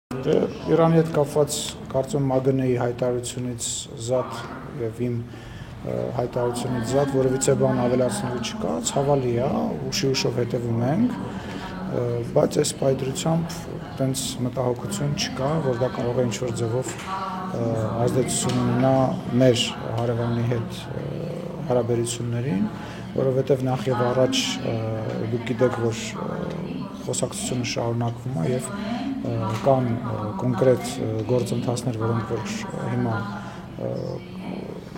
Իրանի հետ կապված կարծում ՄԱԳՆ-ի հայտարարությունից զատ եւ իմ հայտարարությունից զատ որևիցե բան ավելացնելու չկա, ցավալի է, ուշով հետևում ենք, բայց այս պայծրությամբ տենց մտահոգություն չկա, որ դա կարող է ինչ-որ ձևով ազդեցություն ունենա մեր հարևանի հետ հարաբերություններին, որովհետեւ նախ եւ առաջ դուք գիտեք, որ խոսակցությունը շարունակվում է եւ կան կոնկրետ գործընթացներ, որոնք որ հիմա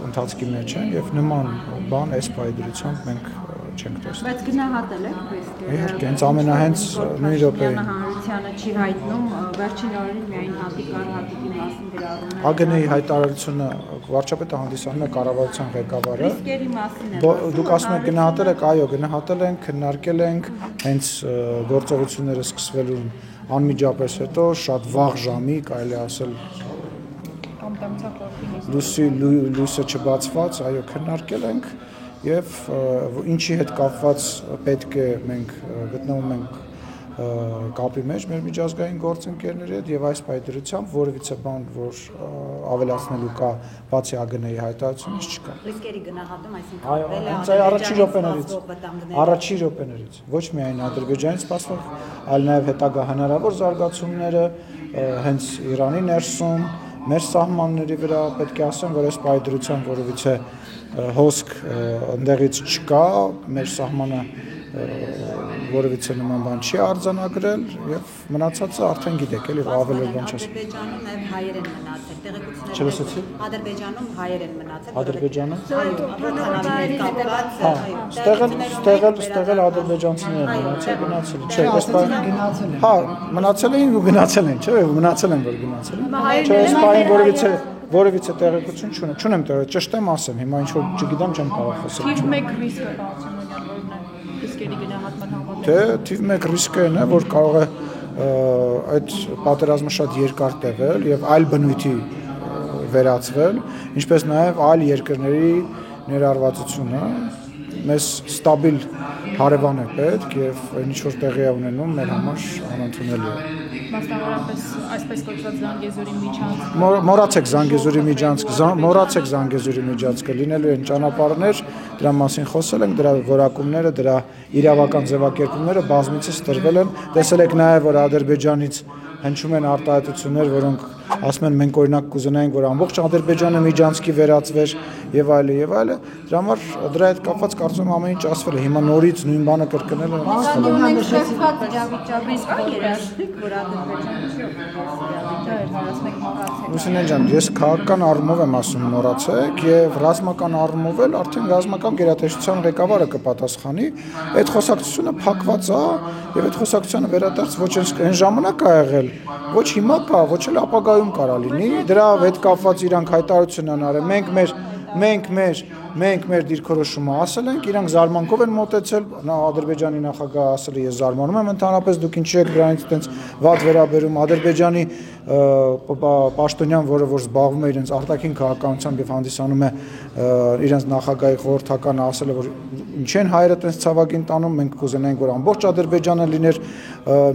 ընթացքի մեջ են եւ նման բան այս պայծրությամբ մենք չենք տեսնում։ Բայց գնահատել եք ռիսկերը։ Իհարկե, հենց ամենահենց նույն րոպեին Հանրությանը չի հայտնում վերջին օրերին միայն հատիկ առ հատիկի մասին գրառում է։ ԱԳՆ-ի հայտարարությունը վարչապետը հանդիսանում է կառավարության ղեկավարը։ Ռիսկերի մասին է։ Դուք ասում եք գնահատել եք, այո, գնահատել ենք, քննարկել ենք, հենց գործողությունները սկսվելուն անմիջապես հետո շատ վաղ ժամի, կարելի ասել լույսը չբացված, այո, քննարկել ենք եւ ինչի հետ կապված պետք է մենք գտնվում ենք կապի մեջ մեր միջազգային գործընկերների հետ եւ այս պայծրությամբ որևիցե բան, որ ավելացնելու կա բացի ԱԳՆ-ի հայտարարությունից չկա։ Ռիսկերի գնահատում, այսինքն Այո, հենց այդ առաջին րոպեներից ոչ միայն Ադրբեջանից սպասվող, այլ նաեւ հետագա հնարավոր զարգացումները հենց Իրանի ներսում, մեր սահմանների վրա պետք է ասեմ, որ այս պայծրությամբ որևիցե հոսք ընդեղից չկա, մեր սահմանը որևիցե նման բան չի արձանագրել եւ մնացածը արդեն գիտեք, էլի ավել բան չես։ Ադրբեջանում նաեւ հայեր են մնացել, տեղեկությունները։ Չլսեցի։ Ադրբեջանում հայեր են մնացել։ Ադրբեջանում։ Այո, ադրբեջանցիներ մնացել, գնացել։ Չէ, այս բանը գնացել են։ Հա, մնացել էին ու գնացել են, չէ՞, մնացել են, որ գնացել են։ Չէ, այս բանը որևիցե տեղեկություն չունեմ տեղը, ճշտեմ ասեմ, հիմա ինչ որ չգիտեմ, չեմ կարող խոսել։ Թիվ 1 ռիսկը Պարսանյան, որն է ռիսկերի գնահատման համատեղ։ Դե թիվ 1 ռիսկը է, որ կարող է այդ պատերազմը շատ երկար տևել եւ այլ բնույթի վերածվել, ինչպես նաեւ այլ երկրների ներառվածությունը մեզ ստաբիլ հարևան է պետք եւ ինչ որ տեղի է ունենում մեր համար անընդունելի է։ Մասնավորապես այսպես կոչված Զանգեզուրի միջանցք։ Մոռացեք Զանգեզուրի միջանցքը, լինելու են ճանապարհներ, դրա մասին խոսել ենք, դրա որակումները, դրա իրավական ձևակերպումները բազմիցս տրվել են, տեսել եք նաեւ որ Ադրբեջանից հնչում են արտահայտություններ, որոնք ասում են մենք օրինակ կուզենայինք, որ ամբողջ Ադրբեջանը միջանցքի վերածվեր եւ այլն եւ այլն, դրա համար դրա հետ կապված կարծում եմ ամեն ինչ ասվել է, հիմա նորից նույն բանը կրկնելը Լուսինե ջան, ես քաղաքական առումով եմ ասում մոռացեք եւ ռազմական առումով էլ արդեն ռազմական գերատեսչության ղեկավարը կպատասխանի, այդ խոսակցությունը փակված է եւ այդ խոսակցությանը վերադարձ ոչ այն ժամանակ ա եղել, ոչ հիմա կա, ոչ էլ ապագայում կարա լինի, դրա հետ կապված իրանք հայտարարություն են արել, մենք մեր դիրքորոշումը ասել ենք, իրանք զարմանքով են մոտեցել, Ադրբեջանի նախագահը ասել է ես զարմանում եմ ընդհանրապես դուք ինչի եք դրանից այդպես վատ վերաբերում, Ադրբեջանի պաշտոնյան, որը որ զբաղվում է իրենց արտաքին քաղաքականությամբ եւ հանդիսանում է իրենց նախագահի խորհրդականը ասել է որ ինչ են հայերը այդպես ցավագին տանում, մենք կուզենայինք որ ամբողջ Ադրբեջանը լիներ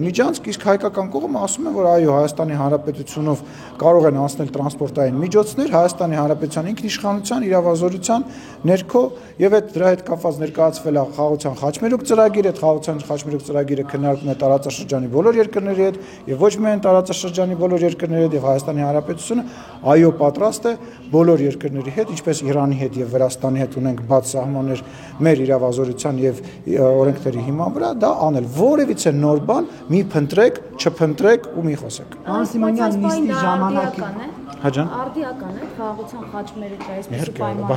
միջանցք, իսկ հայկական կողմը ասում է որ այո Հայաստանի Հանրապետությունով կարող են անցնել տրանսպորտային միջոցներ Հայաստանի Հանրապետության ինքնիշխանության իրավազորության ներքո եւ այդ դրա հետ կապված ներկայացվել է խաղաղության խաչմերուկ ծրագիրը, այդ խաղաղության խաչմերուկ ծրագիրը քննարկվում է տարածաշրջանի բոլոր երկրների հետ եւ ոչ միայն տարածաշրջանի բոլոր երկրների հետ եւ Հայաստանի Հանրապետությունը այո պատրաստ է բոլոր երկրների հետ, ինչպես Իրանի հետ եւ Վրաստանի հետ ունենք բաց սահմաններ մեր իրավազորության եւ օրենքների հիման վրա, դա անել որևիցե նոր բան մի փնտրեք, չփնտրեք ու մի խոսեք։ Անսիմանյան նիստի ժամանակի Հաջան արդիական է խաղաղության խաչմերուկը այսպես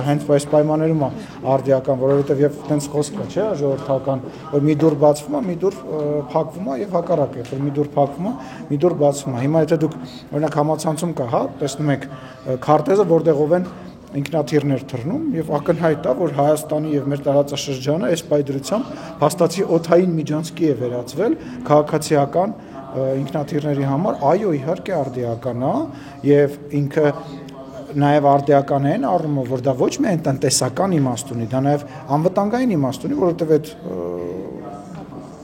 հենց այս պայմաններում է արդիական, որովհետև եւ տենց խոսք կա, չէ՞, ժողովրդական, որ մի դուր բացվում է, մի դուր փակվում է եւ հակառակը, որ մի դուր փակվում է, մի դուր բացվում է։ Հիմա եթե դուք օրինակ համացանցում կա, հա, տեսնում եք քարտեզը, որտեղով են ինքնաթիռներ թռնում եւ ակնհայտ է, որ Հայաստանի եւ մեր տարածաշրջանը այս պայծրությամբ փաստացի օդային միջանցքի է վերածվել քաղաքացիական ինքնաթիռների համար, այո, իհարկե արդիական է եւ ինքը նաեւ արդիական է այն առումով, որ դա ոչ միայն տնտեսական իմաստ ունի, դա նաեւ անվտանգային իմաստ ունի, որովհետեւ այդ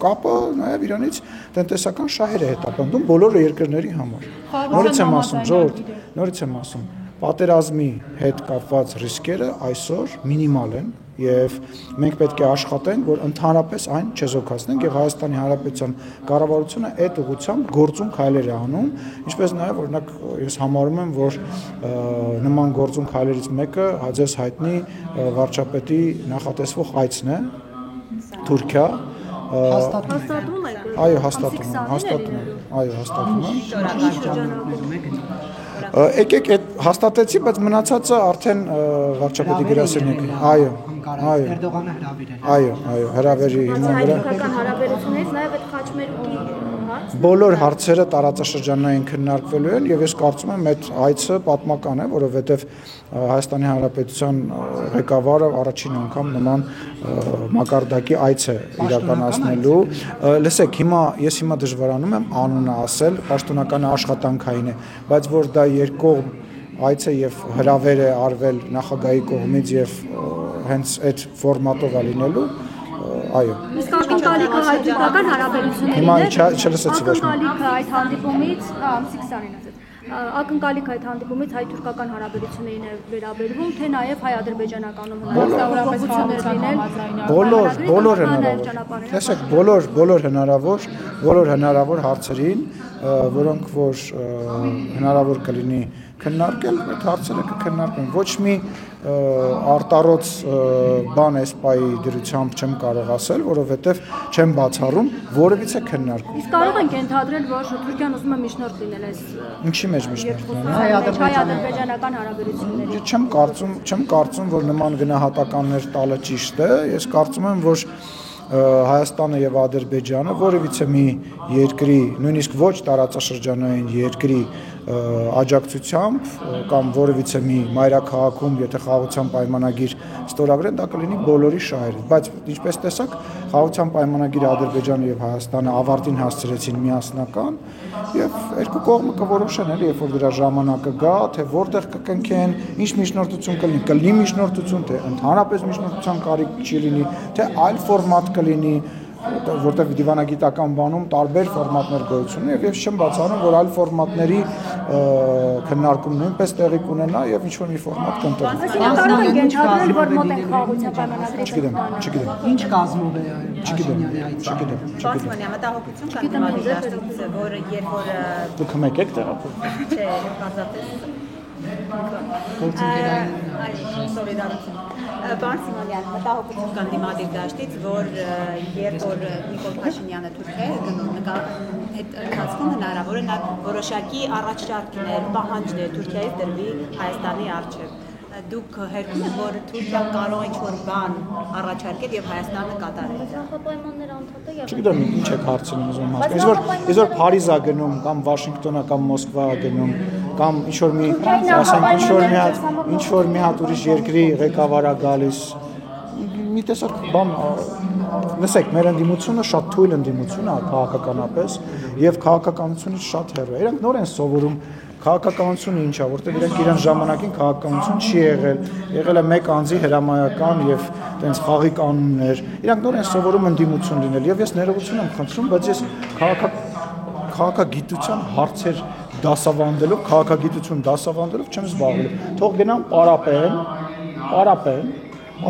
կապը նաև իրանից տնտեսական շահեր է հետապնդում բոլոր երկրների համար։ Նորից եմ ասում, պատերազմի հետ կապված ռիսկերը այսօր մինիմալ են եւ մենք պետք է աշխատենք, որ ընդհանրապես այն չեզոքացնենք եւ Հայաստանի Հանրապետության կառավարությունը այդ ուղղությամբ գործուն քայլեր է անում, ինչպես նաեւ օրինակ ես համարում եմ, որ նման գործուն քայլերից մեկը հաջես հայտնի վարչապետի նախատեսվող այցն է Թուրքիա հաստատվում է։ Այո, հաստատում եմ։ Եկեք այդ հաստատեցի, բայց մնացածը արդեն վարչապետի գրասենյակի։ Այո, հրավերի հիման վրա։ Հայ-թուրքական հարաբերություններից նաև այդ խաչմերուկի հարց։ Բոլոր հարցերը տարածաշրջանային քննարկվելու են եւ ես կարծում եմ այդ այցը պատմական է, որովհետեւ Հայաստանի Հանրապետության ղեկավարը առաջին անգամ նման մակարդակի այց է իրականացնելու։ Լսեք, ես հիմա դժվարանում եմ անունը ասել, պաշտոնական աշխատանքային է, բայց որ դա երկկողմ այց է եւ հրավեր է արվել նախագահի կողմից եւ հենց այդ ֆորմատով է լինելու, այո։ Իսկ ակնկալիքը հայ-թուրքական հարաբերությունների Հիմա չլսեցի ոչ մի։ Ակնկալիքը այդ հանդիպումից, ակնկալիքը այդ հանդիպումից հայ-թուրքական հարաբերություններին է վերաբերվում, թե նաև հայ-ադրբեջանական հնարավորություններ լինել։ Բոլոր հնարավոր։ Տեսեք, բոլոր հնարավոր հարցերին, որոնք որ հնարավոր կլինի քննարկել, այդ հարցերը կքննարկվեն։ Ոչ մի արտառոց բան էսպայի դրությամբ չեմ կարող ասել, որովհետև չեմ բացառում որևիցե քննարկում։ Իսկ կարող ենք ենթադրել, որ Թուրքիան ուզում է միջնորդ լինել այս ինչի մեջ միջնորդ հայ-ադրբեջանական հարաբերությունների։ Չեմ կարծում, որ նման գնահատականներ տալը ճիշտ է։ Ես կարծում եմ, որ Հայաստանը եւ Ադրբեջանը որևիցե մի երկրի, նույնիսկ ոչ տարածաշրջանային երկրի աջակցությամբ կամ որևիցե մի մայրաքաղաքում, եթե խաղաղության պայմանագիր ստորագրեն, դա կլինի բոլորի շահերը։ Բայց ինչպես տեսակ, խաղաղության պայմանագիրը Ադրբեջանը եւ Հայաստանը ավարտին հասցրեցին միասնական եւ երկու կողմը կորոշեն, էլի, երբ որ դրա ժամանակը գա, թե որտեղ կկնքեն, ինչ միջնորդություն կլինի միջնորդություն, թե ընդհանրապես միջնորդության կարիք չի լինի, թե այլ ֆորմատ կլինի, որտեղ դիվանագիտական բանում տարբեր ֆորմատներ գոյություն ունի եւ ես չեմ բացառում, որ այլ ֆորմատների քննարկում նույնպես տեղի կունենա եւ ինչ որ մի ֆորմատ կընտրվի։ Կարող ենք ենթադրել, որ մոտ են խաղաղության պայմանագրի։ Չգիտեմ։ Ինչ կազմով է Չգիտեմ։ Բացմանյա մտահոգություն կան դիմադրությունից, որ երբ որ Դուք մեկ եք տեղափոխ։ չէ, բացատես Սոլիդարություն։ Պարոն Սիմոնյան, մտահոգություն կան դիմադիր դաշտից, որ երբ որ Նիկոլ Փաշինյանը Թուրքիա է գնում, այդ ընթացքում հնարավոր է նա որոշակի առաջարկներ, պահանջներ Թուրքիայից դրվի Հայաստանի առջև։ Դուք հերքում եք, որ Թուրքիան կարող է ինչ-որ բան առաջարկել եւ Հայաստանը կատարել։ Նախապայմանները անդադար եւ Չգիտեմ ինչ եք հարցնում ուզում հասկանալ։ Իսկ որ Փարիզ է գնում կամ Վաշինգտոն է կամ Մոսկվա է գնում կամ ինչ-որ մի ասենք ինչ-որ մի հատ ուրիշ երկրի ղեկավար է գալիս մի տեսակ բան լսեք մեր ընդդիմությունը շատ թույլ ընդդիմություն է քաղաքականապես եւ քաղաքականությունից շատ հեռու է։ Իրանք նոր են սովորում քաղաքականությունը ինչ է, որտեղ իրենք իրենց ժամանակին քաղաքականություն չի եղել է մեկ անձի հրամայական եւ տենց խաղի կանոններ։ Իրանք նոր են սովորում ընդդիմություն լինել եւ ես ներողություն եմ խնդրում, բայց ես քաղաքագիտության հարցեր դասավանդելով, քաղաքագիտություն դասավանդելով չեմ զբաղվել։ Թող գնան պարապեն,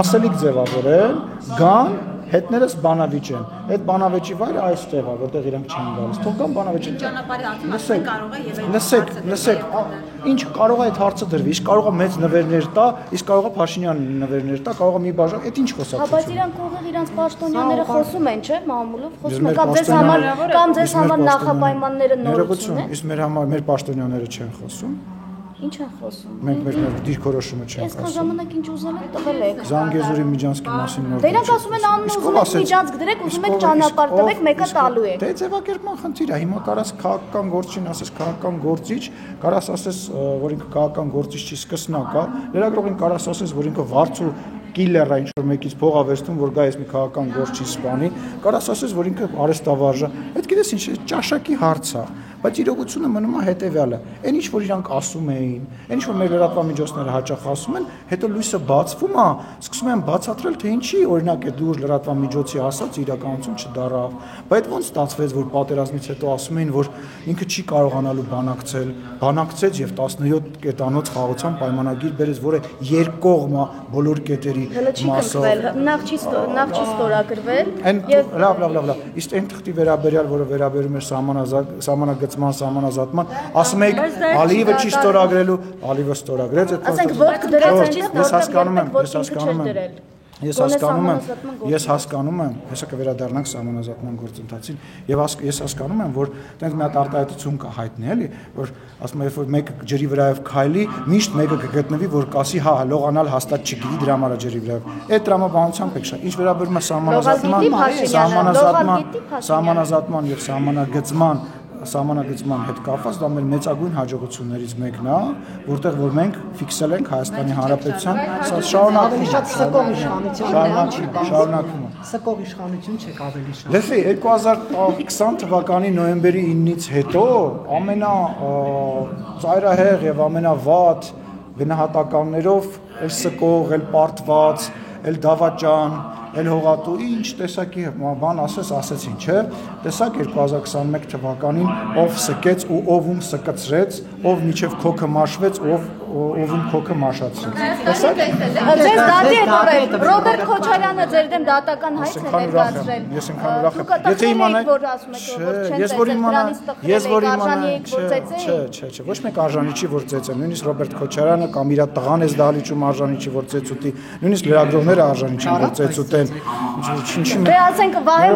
ասելիք ձևավորեն, գան հետներս բանավիճեն։ Այդ բանավեճի վայրը այստեղ է, որտեղ իրանք չեն գալիս։ Թող կան բանավեճեն։ Ճանապարհի աթոմասն կարող է եւ Լսեք, ինչ կարող է այդ հարցը դրվի, իսկ կարող է մեծ նվերներ տա, իսկ կարող է Փաշինյան նվերներ տա, կարող է մի բաժան, այդ ինչ խոսակցություն։ Բայց իրանք ուղիղ իրանք պաշտոնյաները խոսում են, չէ՞, մամուլով խոսում են, կամ ձեզ համար նախապայմանները նորություն են։ Իսկ մեր պաշտոնյաները չեն խոսում։ Ինչ են խոսում։ Մենք մեր դիրքորոշումը չենք ասում։ ասում։ Ժամանակ ինչ ուզել եք տվել եք։ Զանգեզուրի Միջանցքի մասին նոր։ Դրանք ասում են անուն ուզում եք Միջանցք դրեք, ուզում եք ճանապարհ տվեք, մեկը տալու եք։ Դե ձևակերպման խնդիր է։ Հիմա կարաս քաղաքական գործին ասես քաղաքական գործիչ, կարաս ասես, որ ինքը քաղաքական գործիչ չի, սկսնակ է։ Լրագրողին կարաս ասես, որ ինքը վարձու կիլեր է ինչ-որ մեկից փող է վերցնում, որ գա ես մի քաղաքական գործ չի սպանի, կարաս ասես, որ ինքը արեստավարժ է։ Այդ գիտես ինչ ճաշակի հարց է։ բայց իրողությունը մնում է հետևյալը։ Այն ինչ որ իրանք ասում էին, այն ինչ որ մեր լրատվամիջոցները հաճախ ասում են, հետո լույսը բացվում է, սկսում են բացատրել, թե ինչի օրինակ է դու լրատվամիջոցի ասած իրականություն չդարավ։ Բայց ոնց ստացվեց, որ պատերազմից հետո ասում էին, որ ինքը չի կարողանալու բանակցեց եւ 17 կետանոց խաղացան պայմանագիր բերեց, որը երկկողմ բոլոր կետերի մասով։ Նախ չի ստորագրվել եւ լավ։ Իսկ այն թղթի վերաբերյալ, որը վերաբերում է սահմանագծման, սահմանազատման, ասում եք Ալիևը չի ստորագրելու, Ալիևը ստորագրեց այդ ասենք ոտք դրեց Ես հասկանում եմ, հեսա կվերադառնանք սահմանազատման գործընթացին եւ ես հասկանում եմ, որ տենց մի հատ արտահայտություն կա հայտնի էլի, որ ասում եմ, որ մեկը ջրի վրայով քայլի, միշտ մեկը կգտնվի, որ կասի, հա, լողանալ հաստատ չգիտի դրա համար ջրի վրայով։ Այդ տրամաբանությամբ եք շատ։ Ինչ վերաբերում է սահմանազատման եւ սահմանագծման հետ կապված դա մեր մեծագույն հաջողություններից մեկն է, որտեղ որ մենք ֆիքսել ենք Հայաստանի Հանրապետության շարունակում Սկող իշխանություն չեք ավելի շատ։ Լսի 2020 թվականի նոյեմբերի 9-ից հետո ամենածայրահեղ եւ ամենավատ գնահատականներով էլ սկող, էլ պարտված, էլ դավաճան, էլ հողատու ինչ տեսակի բան ասեցին, չէ՞։ Տեսակ 2021 թվականին ով սկեց ու ով սկծրեց, ով միջև քոքը մաշվեց, ով քոքը մաշացրեց։ Տեսակ։ Ձեզ դատի է տվել Ռոբերտ Քոչարյանը ձեր դեմ դատական հայց է ներկայացրել։ Ես ինքան ուրախ եմ։ Եթե իմանայի, չէ, ոչ մեկ արժանի չի որ ծեծեն, նույնիսկ Ռոբերտ Քոչարյանը կամ իր տղան էս դահլիճում արժանի չի որ ծեծուտի, նույնիսկ լրագրողները արժանի չեն որ ծեծուտեն։ Դե ասենք Վահե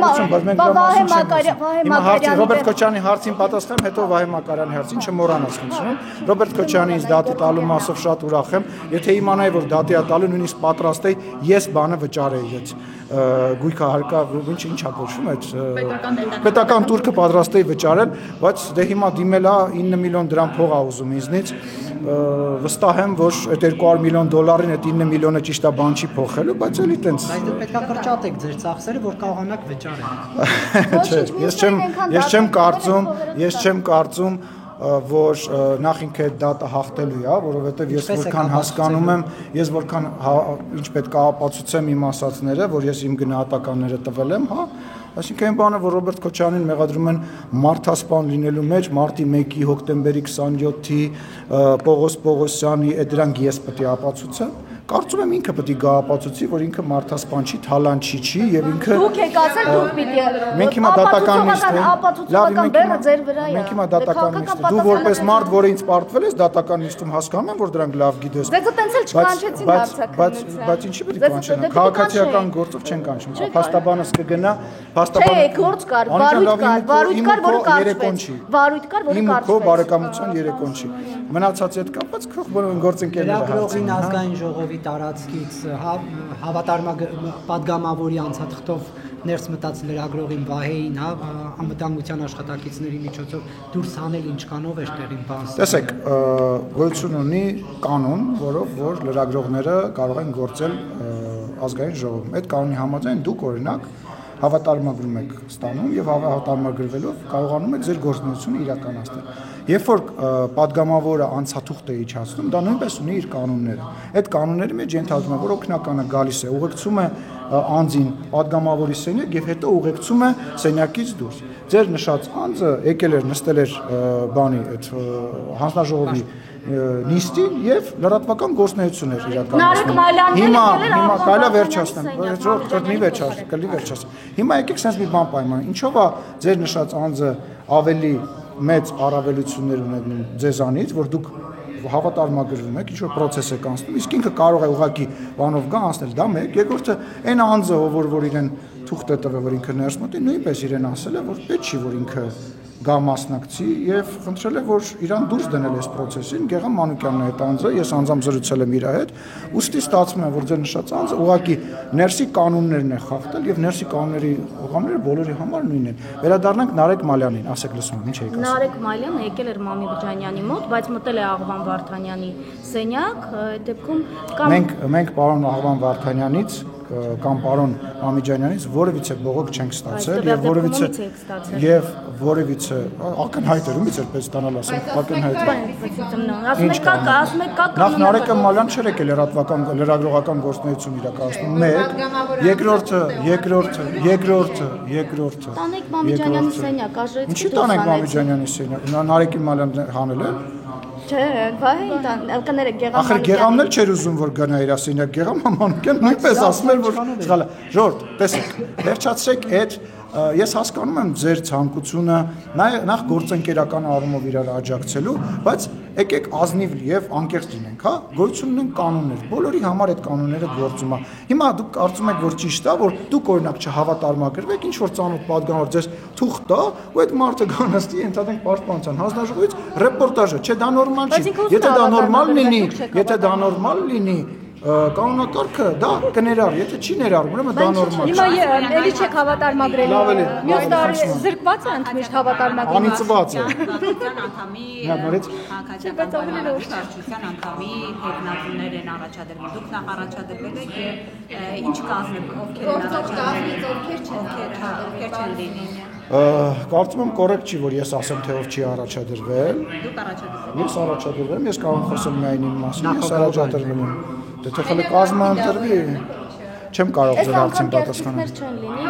Մակարյանը Ռոբերտ Քոչարյանի հարցին պատասխան, հետո Վահե Մակարյանի հարցին չմոռանաս խնդրում։ Ռոբերտ Քոչարյանի ինձ դատի տալու մասով շատ ուրախ եմ, եթե իմանայի որ դատի տալու նույնիսկ պատրաստ էի, ես բանը վճարեի այդ գույքը հարկա ինչա կոչվում այդ պետական турքը պատրաստ էի վճարել, բայց դե հիմա դիմել է 9 միլիոն դրամ փող ա ուզում ինձնից, վստահ եմ որ այդ 200 միլիոն դոլարին այդ 9 միլիոնը ճիշտ է բան չի փոխելու, բայց էլի տենց։ Բայց դու պետք է կրճատեք ձեր ծախսերը, որ կարողանաք վճարել։ Չէ, ես չեմ կարծում որ նախ ինքը այդ դատը հաղթելու է, որովհետև ես որքան հասկանում եմ, ես որքան ինչ պետք է ապացուցեմ իմ ասածները, որ ես իմ գնահատականները տվել եմ, հա, այսինքն այն բանը, որ Ռոբերտ Քոչարյանին մեղադրում են մարդասպան լինելու մեջ, մարտի 1-ի հոկտեմբերի 27-ի Պողոս Պողոսյանի, այդ դրանք ես պետք է ապացուցեմ։ Կարծում եմ ինքը պետք է գա ապացուցի, որ ինքը մարդասպան չի, թալանչի չի եւ ինքը Դուք եք ասել դուք պիտի մենք հիմա դատական նիստ ենք։ Ապացուցողական բեռը ձեր վրա է։ Մենք հիմա դատական նիստ ենք։ Դու որպես մարդ, որը ինձ պարտվել ես դատական նիստում հասկանում եմ, որ դրանք լավ գիտես։ Դե տենց էլ չկանչեցին հարցակնություն։ Բայց ինչի պետք է կանչեն։ Քաղաքացիական գործով չեն կանչում։ Փաստաբանս կգնա, փաստաբանը։ Չէ, գործ կար, վարույթ կար, որը կարճվեց։ Վարույթ կար, որը կարճվեց։ Քո բարեկամության երեկոն չի։ Մնացածի հետ կապված քո գործընկերները լրագրողին ազգային ժողովի տարածքից պատգամավորի անցաթղթով ներս մտած լրագրողին Վահեին, հա, անվտանգության աշխատակիցների միջոցով դուրս հանել ինչքանով էր տեղին բան։ Տեսեք, գոյություն ունի կանոն, որով որ լրագրողները կարող են գործել ազգային ժողովում։ Այդ կանոնի համաձայն դուք օրինակ հավատարմագրում եք ստանում եւ հավատարմագրվելով կարողանում եք ձեր գործունեությունը իրականացնել։ Երբ որ падգամավորը անցաթուղթ է իջացնում, դա նույնպես ունի իր կանոնները։ Այդ կանոնների մեջ ենթադրում է, որ օգնականը գալիս է, ուղեկցում է անձին падգամավորի սենյակ եւ հետո ուղեկցում է սենյակից դուրս։ Ձեր նշած անձը եկել էր նստել էր բանի այդ հանձնաժողովի նիստին եւ լրատվական գործունեություն էր իրականացնում։ Հիմա կարելի է վերջացնեմ, մի վերջացնեմ։ Հիմա եկեք sense մի բան պայման։ Ինչով է ձեր նշած անձը ավելի մեծ առավելություններ ունենում ձեզանից, որ դուք հավատարմագրվում եք, ինչ-որ process եք անցնում, իսկ ինքը կարող է ուղղակի բանով գա անցնել, դա մեկ, երկրորդը այն անձը, որ իրեն թուղթ է տվել, որ ինքը ներս մտի, նույնպես իրեն ասել է, որ պետք չի, որ ինքը գա մասնակցի եւ խնդրել է որ իրան դուրս դնել այս process-ին Գեգամ Մանուկյանն է այդ անձը ես անձամբ զրուցել եմ իր հետ ուստի ստացվում է որ ձեր նշած անձը ուղղակի ներսի կանոններն է խախտել եւ ներսի կանոնների հողամները բոլորի համար նույնն են վերադառնանք Նարեկ Մալյանին ասեք լսում ինչ եք ասում Նարեկ Մալյանը եկել էր Մամի Բջանյանի մոտ բայց մտել է Աղվան Վարդանյանի սենյակ այդ դեպքում մենք պարոն Աղվան Վարդանյանից կամ պարոն Մամիջանյանից որևիցե բողոք չենք ստացել եւ որևիցե եւ որևիցե ակնհայտ էր, ումից էր պես ստանալ ասեմ, ակնհայտ։ Ասում եք կա։ Նախ Նարեկ Մալյան չէր եկել լրագրողական գործունեություն իրականացնում։ 1, երկրորդը։ Տանեկ Մամիջանյանի սենյակ, Աժրեցի։ Ինչի տանենք Մամիջանյանի սենյակ։ Նարեկի Մալյան հանել է։ Չէ, Վահեն կներեք Գեգամ Ախր Գեգամն էլ չէր ուզում որ գնա իր ասենյակ, Գեգամ Մանուկյան նույնպես ասում էր որ սխալ է։ Ժորդ, տեսեք, վերջացրեք այդ ես հասկանում եմ ձեր ցանկությունը նախ գործընկերական առումով իրար աջակցելու, բայց եկեք ազնիվ եւ անկեղծ լինենք, հա, գործում ունեն կանոններ, բոլորի համար այդ կանոնները գործում է։ Հիմա դուք կարծում եք որ ճիշտ է, որ դուք օրինակ չհավատարմագրվեք, ինչ որ ծանոթ պատգամավոր ձեզ թուղթ տա, ու այդ մարդը գանստի ընդհանրենք պաշտպանության հանձնաժողովից ռեպորտաժը, չէ, դա նորմալ չի։ Եթե դա նորմալ լինի, կանոնակարգը դա կներար, եթե չի ներառ, ուրեմն դա նորմալ չի։ Հիմա էլի չեք հավատարմագրելու։ Մյուս տարի զրկված է ընդմիշտ հավատարմագրի։ Անիծված է։ Հանրապետության անդամի հետնատուներ են առաջադրվել։ Դուք նախ առաջադրվել եք եւ ինչ կազմեք, ովքեր են առաջադրվել, ովքեր չեն լինի։ Կարծում եմ կոռեկտ չի, որ ես ասեմ, թե ով չի առաջադրվել։ Դուք առաջադրվել։ Ես առաջադրվել եմ, ես կարող եմ խոսել միայն իմ մասին, ես առաջադրվել եմ։ Դե թե խլի կազմը ընտրվի, չեմ կարող ձեր հարցին պատասխանել։ Չեն լինի,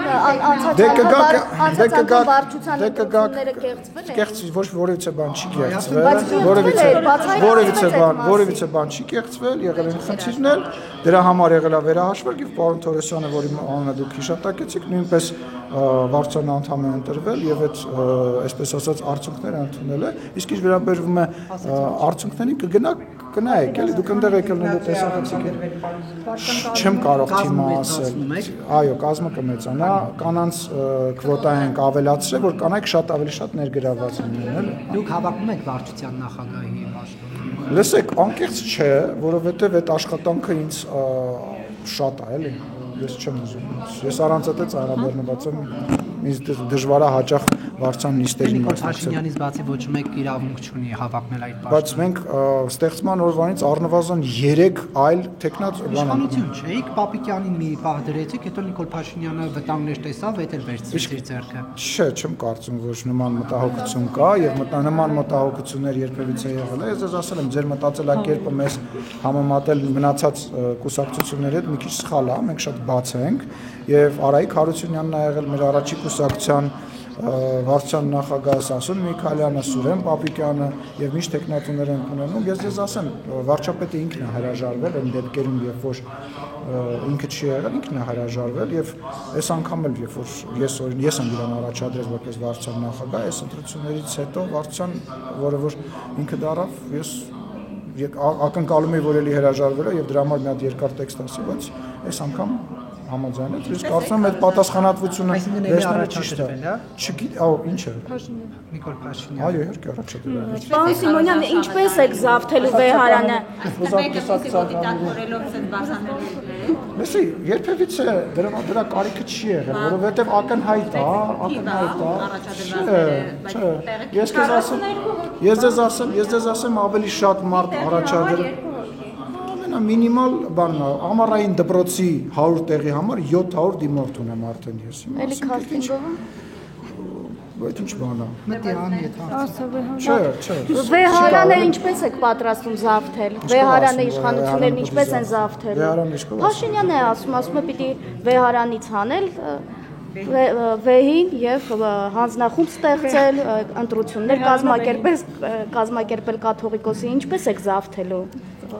անցած վարչության ընտրությունները կեղծվել են։ Ոչ որևիցե բան չի կեղծվել, որևիցե բան չի կեղծվել, եղել են խնդիրներ, դրա համար եղել է վերահաշվել եւ պարոն Թորոսյանը, որի անունը դուք հիշատակեցիք, նույնպես վարչության անդամ է ընտրվել եւ այդ այսպես ասած արդյունքները ընդունել է, իսկ ինչ վերաբերվում է արդյունքներին կգնայեք, էլի դուք այնտեղ եկելնելու տեսախցիկ չեմ կարող թիմը ասել։ Այո, կազմը կմեծանա, կանանց քվոտա ենք ավելացրել, որ կանայք շատ ավելի շատ ներգրավված լինեն, էլի։ Դուք հավակնում եք վարչության նախագահի պաշտոնին։ Լսեք, անկեղծ չէ, որովհետեւ այդ աշխատանքը ինձ շատ է, էլի։ Ես չեմ ուզում։ Ես առանց այդ ծառաբեռնված եմ, ինձ դժվար է հաճախ վարչության նիստերին մասնակցել։ Փաշինյանից բացի ոչ մեկ իրավունք չունի հավակնել այդ պաշտոնը։ Բայց մենք ստեղծման օրվանից առնվազն 3 այլ տեխնաց իշխանություն չէիք, Պապիկյանին մի պահ դրեցիք, հետո Նիկոլ Փաշինյանը վտանգներ տեսավ, այդ էլ վերցրեց իր ձեռքը։ Չէ, չեմ կարծում, որ նման մտահոգություն կա եւ նման մտահոգություններ երբևիցե եղել է։ Ես ձեզ ասել եմ, ձեր մտածելակերպը մեզ համեմատել մնացած կուսակցությունների հետ մի քիչ սխալ է, մենք շատ բաց ենք եւ Արայիկ Հարությունյանն ա եղել մեր առաջի կուսակցության վարչության նախագահ Սասուն Միքայելյանը, Սուրեն Պապիկյանը եւ միշտ տեխնատուներ են ունենում։ Ես ասեմ, վարչապետը ինքն է հրաժարվել այն դեպքերում, երբ որ ինքը չի եղել, ինքն է հրաժարվել եւ այս անգամ էլ երբ որ ես եմ իրան առաջադրել որպես վարչության նախագահ, այս ընտրություններից հետո վարչության, որը որ ինքը դարավ, ես ակնկալում եի որ էլի հրաժարվել է եւ դրա համար մի հատ երկար տեքստ ասի, բայց այս անգամ համաձայնեց, իսկ կարծում եմ այդ պատասխանատվությունը վերջները ճիշտ է։ Չգիտեմ, ինչ է։ Նիկոլ Փաշինյանը։ Այո, իհարկե առաջադրվել։ Պարոն Սիմոնյան, ինչպես եք զավթելու վեհարանը։ Լսի, երբևիցե դրա կարիքը չի եղել, որովհետև ակնհայտ է, Ես ձեզ ասեմ ավելի շատ մարդ առաջադրել մինիմալ բանն է, ամառային դպրոցի 100 տեղի համար 700 դիմորդ ունեմ արդեն ես։ Էլի քաստինգով։ Բայց ինչ բան է։ Մտյան եթե։ Չէ։ Վեհարանը ինչպես եք պատրաստում զավթել։ Վեհարանը իշխանություններն ինչպես են զավթել։ Փաշինյանն է ասում է պիտի վեհարանից հանել վեհին եւ հանձնախումբ ստեղծել, ընտրություններ կազմակերպել կաթողիկոսի, ինչպես եք զավթելու։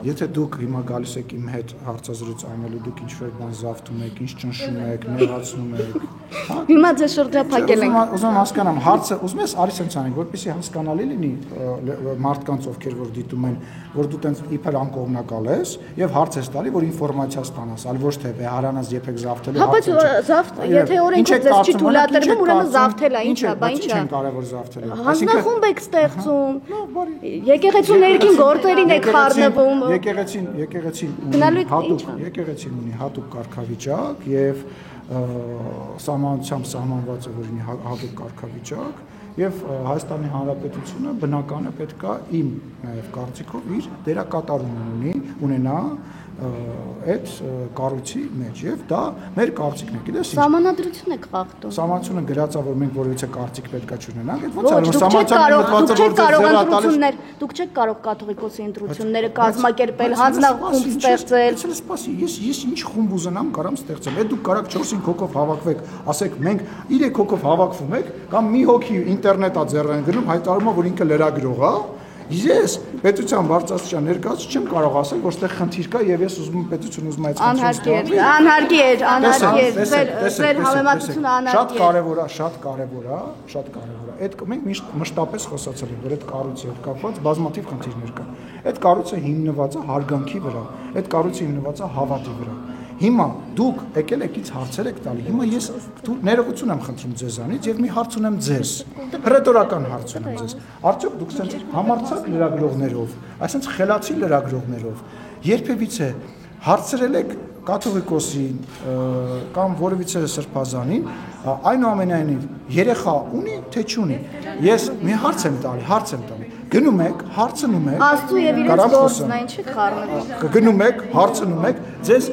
Եթե դուք հիմա գալիս եք իմ հետ հարցազրույց անելու, դուք ինչ-որ բան զավթում եք, ինչ ճնշում եք, նեղացնում եք, հա։ Հիմա ձեզ շրջափակել ենք։ Ուզում եմ հասկանամ, հարցը ուզում ես արի սենց անենք, որպեսզի հասկանալի լինի մարդկանց, ովքեր որ դիտում են, որ դու տենց իբր անկողմնակալ ես եւ հարց ես տալի, որ ինֆորմացիա ստանաս, այլ ոչ թե վեհարանաս երբեք զավթելու հարցը։ Հա, բայց զավթ, եթե օրենքը ձեզ չի թույլատրվում, ուրեմն զավթելա, ինչ է, բա ինչ է։ Ինչ կարևոր զավթել։ Հանձնախումբ եք ստեղծում։ Եկեղեցու ներքին գործերին եք խառնվում։ Եկեղեցին ունի հատուկ կարգավիճակ եւ սահմանությամբ սահմանված է որ ունի հատուկ կարգավիճակ եւ Հայաստանի Հանրապետությունը բնական է պետքա իմ նաեւ կարծիքով իր դերակատարում ունենա այդ կառույցի մեջ եւ դա մեր կարծիքն է, գիտես ինչ։ Սահմանադրություն եք խախտում։ Սահմանությունը գրած է, որ մենք որևիցե կարծիք պետքա չունենանք, այդ Ոչ, ոնց է, որ սահմանությունը դուք չեք կարող կաթողիկոսի ընտրությունները կազմակերպել, հանձնախումբ ստեղծել։ Սպասի, ես ինչ խումբ ուզենամ կարամ ստեղծել։ Այդ դուք կարաք 4-5 հոգով հավաքվեք, ասեք մենք 3 հոգով հավաքվում եք, կամ մի հոգի ինտերնետա ձեռեն գնում, հայտարարում է, որ ինքը լրագրող է։ Ես պետության բարձրաստիճան ներկայացուցիչ չեմ կարող ասել, որ ստեղ խնդիր կա եւ ես ուզում եմ պետությունը ուզում այդ խնդիրը անհարկի է, ձեր համեմատությունը անհարկի է։ Շատ կարեւոր է։ Այդ մենք միշտ մշտապես խոսացել ենք, որ այդ կառույցի հետ կապված բազմաթիվ խնդիրներ կան։ Այդ կառույցը հիմնված է հարգանքի վրա, այդ կառույցը հիմնված է հավատի վրա։ Հիմա դուք եկել եք ինձ հարցեր եք տալի։ Հիմա ես ներողություն եմ խնդրում ձեզանից եւ մի հարց ունեմ ձեզ։ Ռետորական հարց ունեմ ձեզ։ Արդյոք դուք ցենց համարցակ լրագրողներով, այսինքն խելացի լրագրողներով երբևիցե հարցրել եք կաթողիկոսին կամ որևիցե սրբազանին, այնուամենայնիվ երեխա ունի թե չունի։ Ես մի հարց եմ տալի։ Գնում եք, հարցնում եք։ Աստծո եւ իրենց գործն է, ինչի խառնում։ Գնում եք, հարցնում եք, ձեզ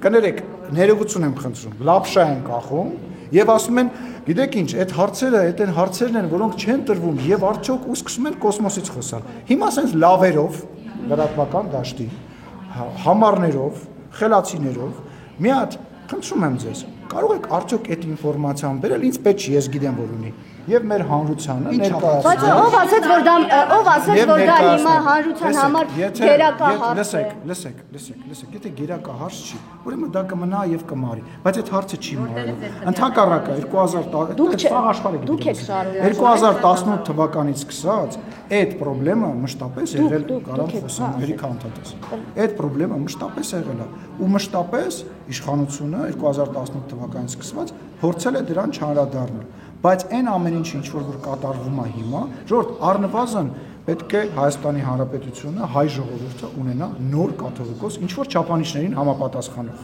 կներեք, ներողություն եմ խնդրում, լապշա են կախում եւ ասում են, գիտեք ինչ, այդ հարցերն են, որոնք չեն տրվում եւ արդյոք ու սկսում են կոսմոսից խոսալ։ Հիմա ասենց լավերով, լրատվական դաշտի, համարներով, խելացիներով, մի հատ խնդրում եմ ձեզ, կարող եք արդյոք այդ ինֆորմացիան բերել, ինձ պետք չի, ես գիտեմ որ ունի։ Եվ մեր հանրությանը ներկայացնել։ Բայց ով ասեց, որ դա հիմա հանրության համար գերակա հարց է։ Լսեք, եթե գերակա հարց չի, ուրեմն դա կմնա եւ կմարի, բայց այդ հարցը չի մարելու։ Ընդհակառակը 2018 թվականից սկսած այդ խնդրեմը մշտապես եղել կարամ խոսեմ հերիքանդատես։ Այդ խնդրեմը մշտապես եղել է ու մշտապես իշխանությունը 2018 թվականից սկսված փորձել է դրան չանդրադառնալ։ Բայց այն ամեն ինչ որ կատարվում է հիմա, ժողովուրդ առնվազն պետք է Հայաստանի Հանրապետությունը, հայ ժողովուրդը ունենա նոր կաթողիկոս, ինչ որ չափանիշներին համապատասխանող։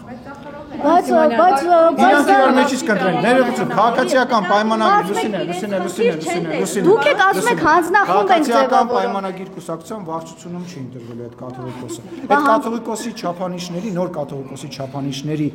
Բայց իրար մեջից կընտրեն, ներողություն, քաղաքացիական պայմանագիր, լուսինե։ Դուք եք ասում եք հանձնախումբ են ձևավորում։ Պայմանագիր կուսակցության վարչությունում չի ընտրվել այդ կաթողիկոսը։ Այդ կաթողիկոսի չափանիշների, նոր կաթողիկոսի չափանիշների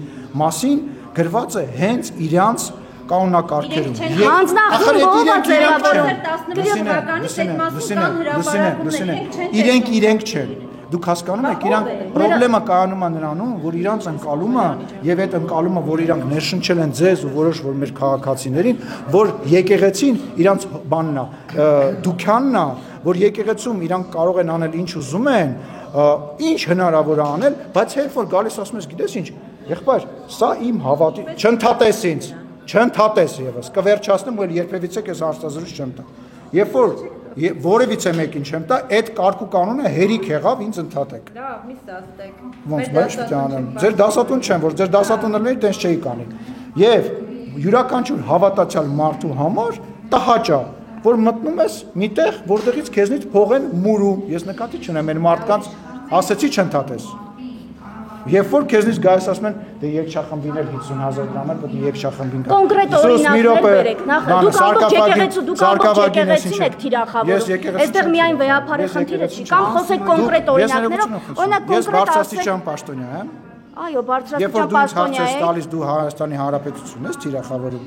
մասին գրված է հենց իրանց կանոնակարգերում։ Հանձնախումբը ով է ձևավորել 17 թվականից այդ մասում կան հրապարակումներ։ Իրենք չեն։ Դուք հասկանում եք, իրանք խնդրեմը կայանում է նրանում, որ իրանց ընկալումը եւ այդ ընկալումը, որ իրանք ներշնչել են ձեզ ու որոշ որ մեր քաղաքացիներին, որ եկեղեցին իրանց բանն է, դուքյանն է, որ եկեղեցում իրանք կարող են անել ինչ ուզում են, ինչ հնարավոր է անել, բայց երբ որ գալիս ասում ես, գիտես ինչ, եղբայր, սա իմ հավատի, չընդհատես ինձ, չընդհատես եւս, կվերջացնեմ, որ երբևիցե քեզ հարցազրույց չեմ տա։ Երբ որ որևիցե մեկին չեմ տա, այդ կարգու կանոնը հերիք եղավ, ինձ ընդհատեք։ Լավ, մի ստացեք։ Ոնց բայց պետք է անեմ։ Ձեր դասատուն չեմ, որ ձեր դասատուններն տենց չէի կանի։ Եվ յուրաքանչյուր հավատացյալ մարդու համար տհաճ է, որ մտնում ես միտեղ, որտեղից քեզնից փող են մուրում։ Ես նկատի չունեմ այն մարդկանց, ասեցի չընդհատես։ Երբ որ քեզնից գայս ասում են, դե երկչախմբին էլ 50,000 դրամ է, պետք է երկչախմբին կա։ Կոնկրետ օրինակներ բերեք, նախ դուք ամբողջ եկեղեցու, դուք ամբողջ եկեղեցին եք թիրախավորում։ Այստեղ միայն վեհապարի խնդիրը չի, կամ խոսեք կոնկրետ օրինակներով, օրինակ ես կոնկրետ բարձրաստիճան պաշտոնյա եմ։ Այո, Երբ որ բարձրաստիճան պաշտոնյա դու հարց ես եք։ տալիս, դու Հայաստանի Հանրապետությունն ես թիրախավորում։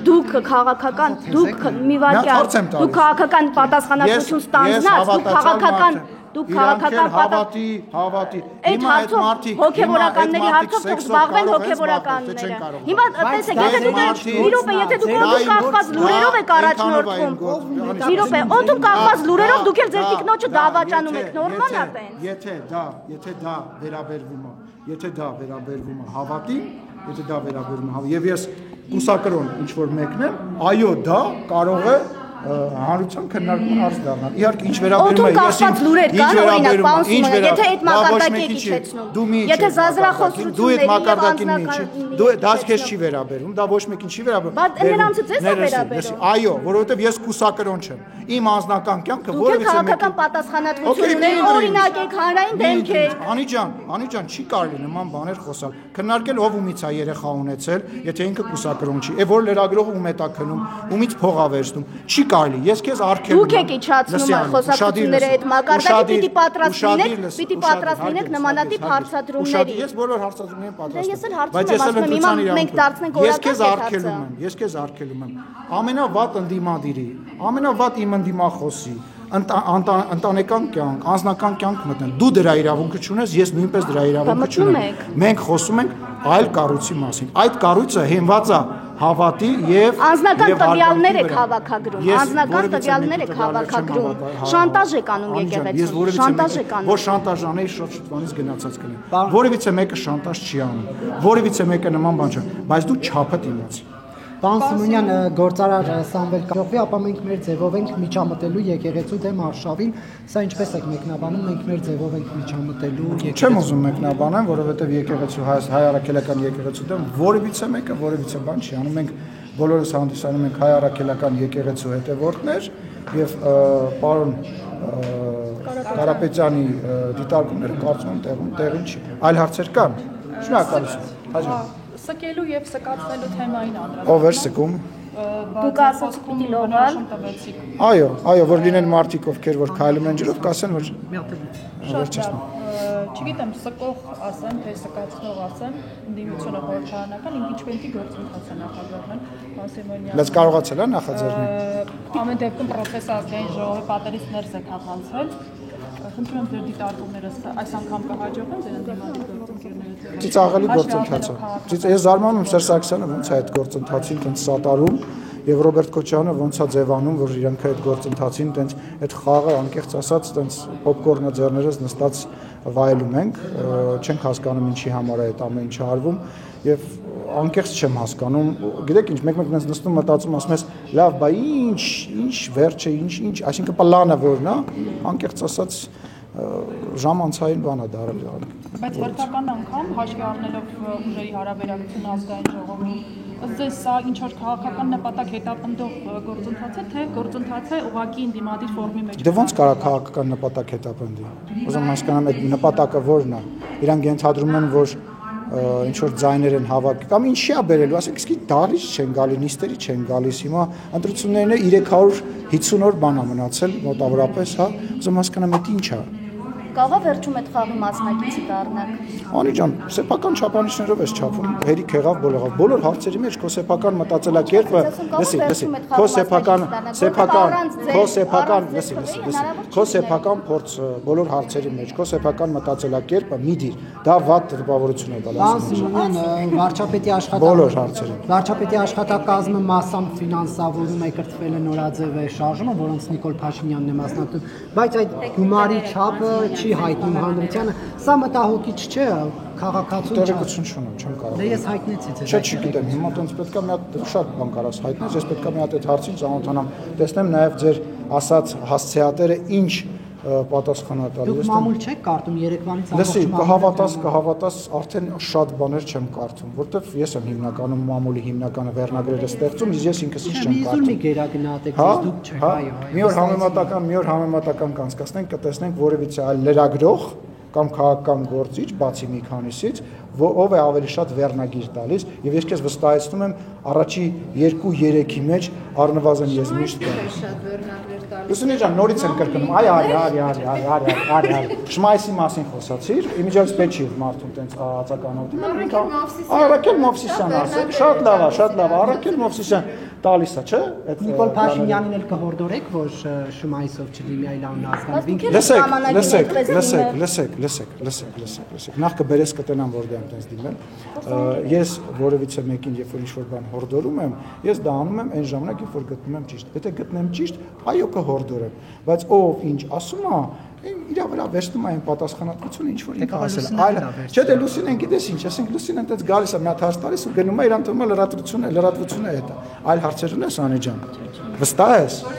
Դուք քաղաքական, դուք մի վարքյան, դուք քաղաքական պատասխանատվություն ստանձնած, դուք քաղաքական հավատի։ Այդ հարցով հոգևորականների հարցով թող զբաղվեն հոգևորականները։ Հիմա տեսեք, եթե դուք մի րոպե, եթե դուք օդում կախված լուրերով եք առաջնորդվում, մի րոպե, օդում կախված լուրերով դուք էլ ձեր տիկնոջը դավաճանում եք, նորմալ է տենց։ Եթե դա վերաբերվում է հավատին, եւ ես կուսակրոն ինչ որ մեկն եմ, այո, դա կարող է հանրության քննարկման հարց դառնալ։ Իհարկե ինչ վերաբերում է կախված լուրեր կան, օրինակ պանսումը, եթե այդ մակարդակի եք իջեցնում, եթե զազրախոսությունների դու դա քեզ չի վերաբերում, դա ոչ մեկին չի վերաբերում։ Բայց նրանցը ձեզ է վերաբերում։ Այո, որովհետև ես կուսակրոն չեմ։ Իմ անձնական կյանքը որևէ մեկի քաղաքական պատասխանատվությունների օրինակ եք, հանրային դեմք եք։ Անի ջան, չի կարելի նման բաներ խոսալ։ Քննարկել ով ումից է երեխա ունեցել, եթե ինքը կուսակրոն չի։ Է որ լրագրողը ում է տա քնում, ումից փող ա վերցնում։ Չի կարելի, ես քեզ արգելում Դուք եք իջացնում խոսակցությունները այդ մակարդակի պիտի պատրաստ լինեք նմանատիպ հարցադրումների։ Ես բոլոր հարցադրումներին պատրաստ եմ։ Ես էլ հարցում եմ, ասում եմ, հիմա մենք դարձնենք օրակարգ Ես քեզ արգելում եմ։ Ամենավատ ընդդիմադիրի, ամենավատ իմ ընդդիմախոսի ընտանեկան կյանք, անձնական կյանք մտնեն։ Դու դրա իրավունքը չունես, ես նույնպես դրա իրավունքը չունեմ։ Մենք խոսում ենք այլ կառույցի մասին։ Այդ կառույցը հենված է հավատի եւ անձնական տվյալներ եք հավաքագրում, անձնական տվյալներ եք հավաքագրում, շանտաժ եք անում եկեղեցուն, շանտաժ եք անում։ Որ շանտաժ անեի շրջվանից գնացած կլինի։ Որևիցե մեկը շանտաժ չի անում, որևիցե մեկը նման բան չի, բայց դու չափդ իմացի։ Պարոն Սիմոնյան, գործարար Սամվել Կախովի, ապա մենք մեր ձևով ենք միջամտելու եկեղեցու դեմ արշավին, սա ինչպես եք մեկնաբանում, մենք մեր ձևով ենք միջամտելու եկեղեցու։ Չեմ ուզում մեկնաբանեմ, որովհետև եկեղեցու հայ առաքելական եկեղեցու դեմ որևիցե մեկը որևիցե բան չի անում, մենք բոլորս հանդիսանում ենք հայ առաքելական եկեղեցու հետևորդներ եւ պարոն Կարապետյանի դիտարկումները կարծում եմ տեղին չի։ Այլ հարցեր կան։ Շնորհակալություն։ Հաջող Սկելու եւ սկացնելու թեմային անդրադառնալու։ Ով էր սկում։ Դուք ասացիք պիտի լողալ։ Այո, որ լինեն մարդիկ, ովքեր որ քայլում են ջրով, կասեն որ Չգիտեմ, սկող ասեմ, թե սկացնող ասեմ, ընդդիմությունը խորհրդարանական, ինքնիչ պետք է գործընթաց է նախաձեռնել, պարոն Սիմոնյան։ Բայց կարողացել է նախաձեռնել։ Ամեն դեպքում պրոցեսը ազգային ժողովի պատերից ներս է քաղաքացել։ Խնդրում եմ ձեր դիտարկումները այս անգամ կհաջողեն ձեր ընդդիմադիր գործընկերները։ Ծիծաղելի գործընթաց է։ Ես զարմանում եմ Սերժ Սարգսյանը ոնց է այդ գործընթացին տենց սատարում եւ Ռոբերտ Քոչարյանը ոնց է ձևանում, որ իրանք այդ գործընթացին տենց այդ խաղը անկեղծ ասած տենց պոպկորնը ձեռներս նստած վայելում ենք, չենք հասկանում ինչի համար է այդ ամեն ինչը արվում եւ անկեղծ չեմ հասկանում։ Գիտեք ինչ, մեկ-մեկ նենց նստում մտածում ասում ես, լավ, բա ինչ վերջը, ինչ, այսինքն պլանը որն է, անկեղծ ասած ժամանցային բան է դարել։ Բայց հերթական անգամ հաշվի առնելով ուժերի հարաբերակցությունը ազգային ժողովի, ձեզ սա ինչ որ քաղաքական նպատակ հետապնդող գործընթաց է, թե գործընթաց է ուղղակի ընդդիմադիր ֆորմի մեջ։ Դե ոնց կարա քաղաքական նպատակ հետապնդի։ Ուզում հասկանամ այդ նպատակը որն է։ Իրանք ենթադրում են, որ ինչ որ ձայներ են հավաք կամ ինչի է բերելու, ասենք իսկի դարից չեն գալի, նիստերի չեն գալիս, հիմա ընտրություններն է 350 օր բան է մնացել մոտավորապես, հա, ուզում հասկանամ դա ինչ է։ Կաղա վերջում այդ խաղի մասնակիցի դառնաք։ Անի ջան, սեփական չափանիշներով ես չափում, հերիք եղավ բոլոր հարցերի մեջ քո սեփական մտածելակերպը, քո սեփական փորձը բոլոր հարցերի մեջ, քո սեփական մտածելակերպը մի դիր, դա վատ տպավորություն է Սիմոնյան, վարչապետի աշխատակազմը massամբ ֆինանսավորում է, կրթվել է նորաձև շարժումը, որոնց Նիկոլ Փաշինյանն է մասնակցում, բայց այդ գումարի չափը չի հայտնում հանրությանը, սա մտահոգիչ չէ, քաղաքացուն չէ։ Տեղեկություն չունեմ, չեմ կարող։ Դե ես հայտնեցի ձեզ։ Չէ, չգիտեմ, հիմա տենց պետքա մի հատ շատ բան կարաս հայտնես, ես պետքա մի հատ այդ հարցին ծանոթանամ, տեսնեմ նաև ձեր ասած հասցեատերը ինչ պատասխան է տալիս։ Դուք մամուլ չեք կարդում Երևանից Լսի, կհավատաս, արդեն շատ բաներ չեմ կարդում, որտեվ ես եմ հիմնականում մամուլի հիմնականը վերնագրերը ստեղծում, իսկ ես ինքս ինչ չեմ կարդում։ Մի գերագնահատեք, դուք չեք, այո։ Մի օր համեմատական կանցկացնենք, կտեսնենք որևիցե այլ լրագրող կամ քաղաքական գործիչ, բացի մի քանիսից, ով է ավելի շատ վերնագիր տալիս, եւ ես քեզ վստահեցնում եմ, առաջի 2-3-ի մեջ առնվազն ես միշտ Լուսինե ջան, նորից եմ կրկնում, արի, Շմայսի մասին խոսացիր, իմիջիայլոց պետք չի մարդուն տենց ածականոդի։ Արաքել Մովսիսյան ասեք, շատ լավ, Արաքել Մովսիսյան տալիս է, չէ՞։ Նիկոլ Փաշինյանին էլ կհորդորեք, որ Շմայսով չլինի այլ անհասկանալի։ Լսեք, նախ կբերես կտենամ որտեղ եմ տենց դիմել։ Ես որևիցե մեկին երբ որ ինչ-որ բան հորդորում եմ, ես դա անում եմ այն ժամանակ, երբ որ գտնում եմ ճիշտ։ Եթե գտնեմ ճիշտ, այո կհորդորեմ, բայց ով ինչ ասում է, իր վրա վերցնում այն պատասխանատվությունը ինչ որ ինքը ասել։ Այլ չէ՞ դե Լուսինեն գիտես ինչ, ասենք Լուսինեն այդպես գալիս է մի հատ հարց տալիս ու գնում է իրան թվում է լրատվությունը է դա։ Այլ հարցեր ունես Անի ջան։ Վստահ ես։